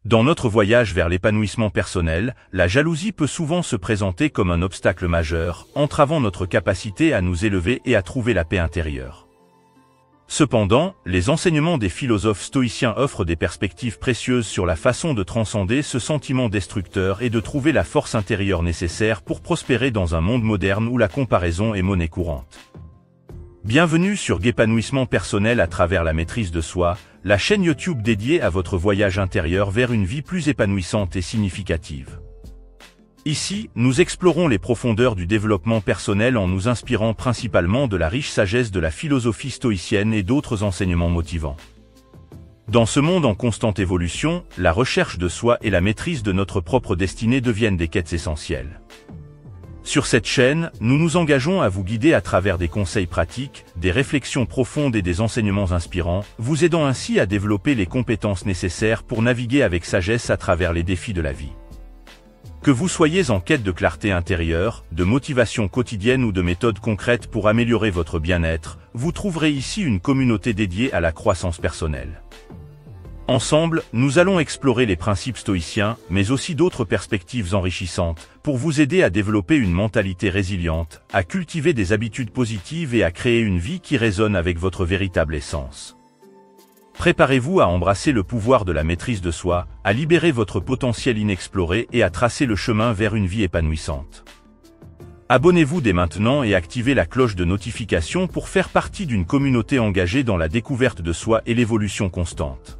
Dans notre voyage vers l'épanouissement personnel, la jalousie peut souvent se présenter comme un obstacle majeur, entravant notre capacité à nous élever et à trouver la paix intérieure. Cependant, les enseignements des philosophes stoïciens offrent des perspectives précieuses sur la façon de transcender ce sentiment destructeur et de trouver la force intérieure nécessaire pour prospérer dans un monde moderne où la comparaison est monnaie courante. Bienvenue sur Épanouissement personnel à travers la maîtrise de soi, la chaîne YouTube dédiée à votre voyage intérieur vers une vie plus épanouissante et significative. Ici, nous explorons les profondeurs du développement personnel en nous inspirant principalement de la riche sagesse de la philosophie stoïcienne et d'autres enseignements motivants. Dans ce monde en constante évolution, la recherche de soi et la maîtrise de notre propre destinée deviennent des quêtes essentielles. Sur cette chaîne, nous nous engageons à vous guider à travers des conseils pratiques, des réflexions profondes et des enseignements inspirants, vous aidant ainsi à développer les compétences nécessaires pour naviguer avec sagesse à travers les défis de la vie. Que vous soyez en quête de clarté intérieure, de motivation quotidienne ou de méthodes concrètes pour améliorer votre bien-être, vous trouverez ici une communauté dédiée à la croissance personnelle. Ensemble, nous allons explorer les principes stoïciens, mais aussi d'autres perspectives enrichissantes, pour vous aider à développer une mentalité résiliente, à cultiver des habitudes positives et à créer une vie qui résonne avec votre véritable essence. Préparez-vous à embrasser le pouvoir de la maîtrise de soi, à libérer votre potentiel inexploré et à tracer le chemin vers une vie épanouissante. Abonnez-vous dès maintenant et activez la cloche de notification pour faire partie d'une communauté engagée dans la découverte de soi et l'évolution constante.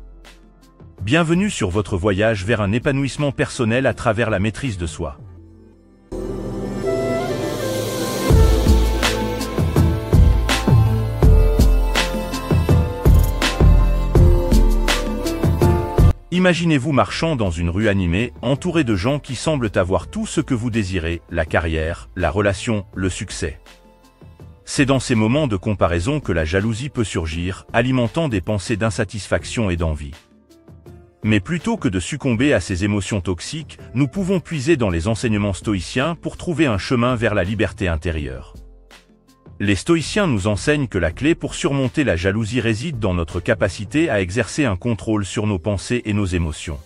Bienvenue sur votre voyage vers un épanouissement personnel à travers la maîtrise de soi. Imaginez-vous marchant dans une rue animée, entouré de gens qui semblent avoir tout ce que vous désirez, la carrière, la relation, le succès. C'est dans ces moments de comparaison que la jalousie peut surgir, alimentant des pensées d'insatisfaction et d'envie. Mais plutôt que de succomber à ces émotions toxiques, nous pouvons puiser dans les enseignements stoïciens pour trouver un chemin vers la liberté intérieure. Les stoïciens nous enseignent que la clé pour surmonter la jalousie réside dans notre capacité à exercer un contrôle sur nos pensées et nos émotions.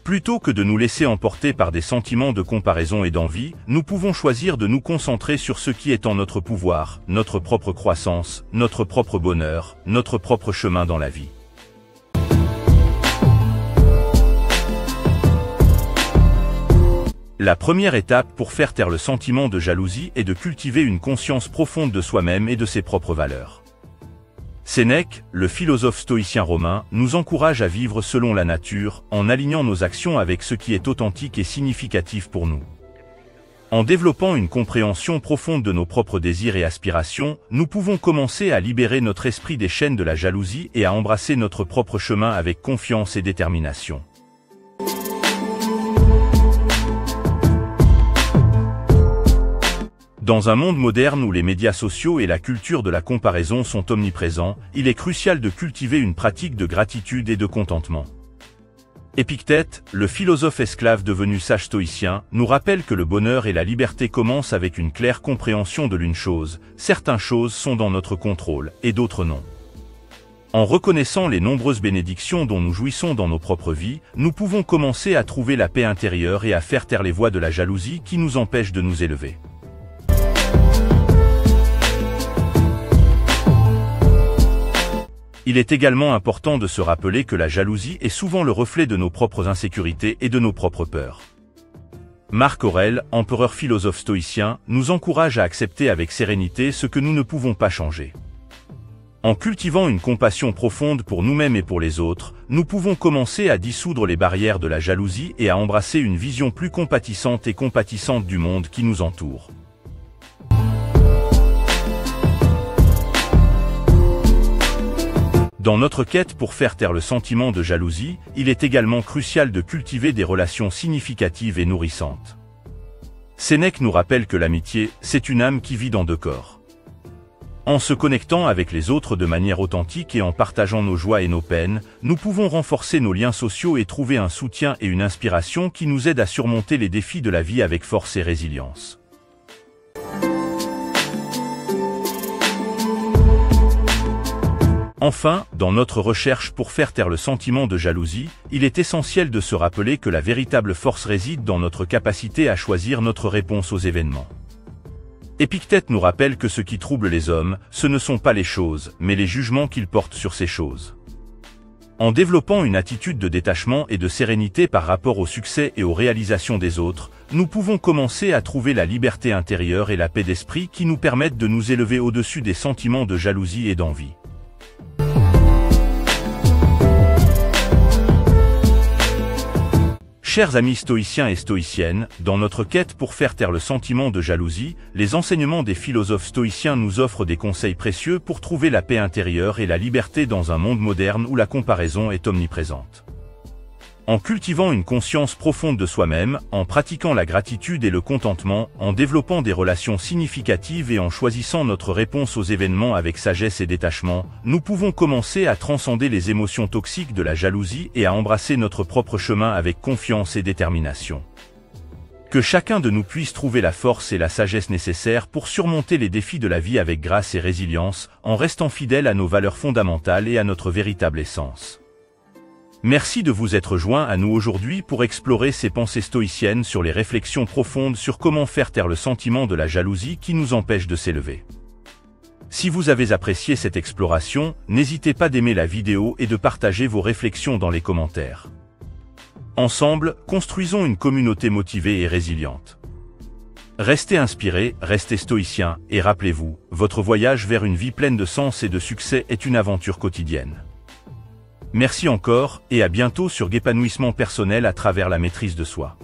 Plutôt que de nous laisser emporter par des sentiments de comparaison et d'envie, nous pouvons choisir de nous concentrer sur ce qui est en notre pouvoir, notre propre croissance, notre propre bonheur, notre propre chemin dans la vie. La première étape pour faire taire le sentiment de jalousie est de cultiver une conscience profonde de soi-même et de ses propres valeurs. Sénèque, le philosophe stoïcien romain, nous encourage à vivre selon la nature, en alignant nos actions avec ce qui est authentique et significatif pour nous. En développant une compréhension profonde de nos propres désirs et aspirations, nous pouvons commencer à libérer notre esprit des chaînes de la jalousie et à embrasser notre propre chemin avec confiance et détermination. Dans un monde moderne où les médias sociaux et la culture de la comparaison sont omniprésents, il est crucial de cultiver une pratique de gratitude et de contentement. Épictète, le philosophe esclave devenu sage stoïcien, nous rappelle que le bonheur et la liberté commencent avec une claire compréhension de l'une chose, certaines choses sont dans notre contrôle, et d'autres non. En reconnaissant les nombreuses bénédictions dont nous jouissons dans nos propres vies, nous pouvons commencer à trouver la paix intérieure et à faire taire les voix de la jalousie qui nous empêchent de nous élever. Il est également important de se rappeler que la jalousie est souvent le reflet de nos propres insécurités et de nos propres peurs. Marc Aurèle, empereur philosophe stoïcien, nous encourage à accepter avec sérénité ce que nous ne pouvons pas changer. En cultivant une compassion profonde pour nous-mêmes et pour les autres, nous pouvons commencer à dissoudre les barrières de la jalousie et à embrasser une vision plus compatissante et compatissante du monde qui nous entoure. Dans notre quête pour faire taire le sentiment de jalousie, il est également crucial de cultiver des relations significatives et nourrissantes. Sénèque nous rappelle que l'amitié, c'est une âme qui vit dans deux corps. En se connectant avec les autres de manière authentique et en partageant nos joies et nos peines, nous pouvons renforcer nos liens sociaux et trouver un soutien et une inspiration qui nous aident à surmonter les défis de la vie avec force et résilience. Enfin, dans notre recherche pour faire taire le sentiment de jalousie, il est essentiel de se rappeler que la véritable force réside dans notre capacité à choisir notre réponse aux événements. Épictète nous rappelle que ce qui trouble les hommes, ce ne sont pas les choses, mais les jugements qu'ils portent sur ces choses. En développant une attitude de détachement et de sérénité par rapport au succès et aux réalisations des autres, nous pouvons commencer à trouver la liberté intérieure et la paix d'esprit qui nous permettent de nous élever au-dessus des sentiments de jalousie et d'envie. Chers amis stoïciens et stoïciennes, dans notre quête pour faire taire le sentiment de jalousie, les enseignements des philosophes stoïciens nous offrent des conseils précieux pour trouver la paix intérieure et la liberté dans un monde moderne où la comparaison est omniprésente. En cultivant une conscience profonde de soi-même, en pratiquant la gratitude et le contentement, en développant des relations significatives et en choisissant notre réponse aux événements avec sagesse et détachement, nous pouvons commencer à transcender les émotions toxiques de la jalousie et à embrasser notre propre chemin avec confiance et détermination. Que chacun de nous puisse trouver la force et la sagesse nécessaires pour surmonter les défis de la vie avec grâce et résilience, en restant fidèle à nos valeurs fondamentales et à notre véritable essence. Merci de vous être joint à nous aujourd'hui pour explorer ces pensées stoïciennes sur les réflexions profondes sur comment faire taire le sentiment de la jalousie qui nous empêche de s'élever. Si vous avez apprécié cette exploration, n'hésitez pas d'aimer la vidéo et de partager vos réflexions dans les commentaires. Ensemble, construisons une communauté motivée et résiliente. Restez inspirés, restez stoïciens, et rappelez-vous, votre voyage vers une vie pleine de sens et de succès est une aventure quotidienne. Merci encore, et à bientôt sur Épanouissement personnel à travers la maîtrise de soi.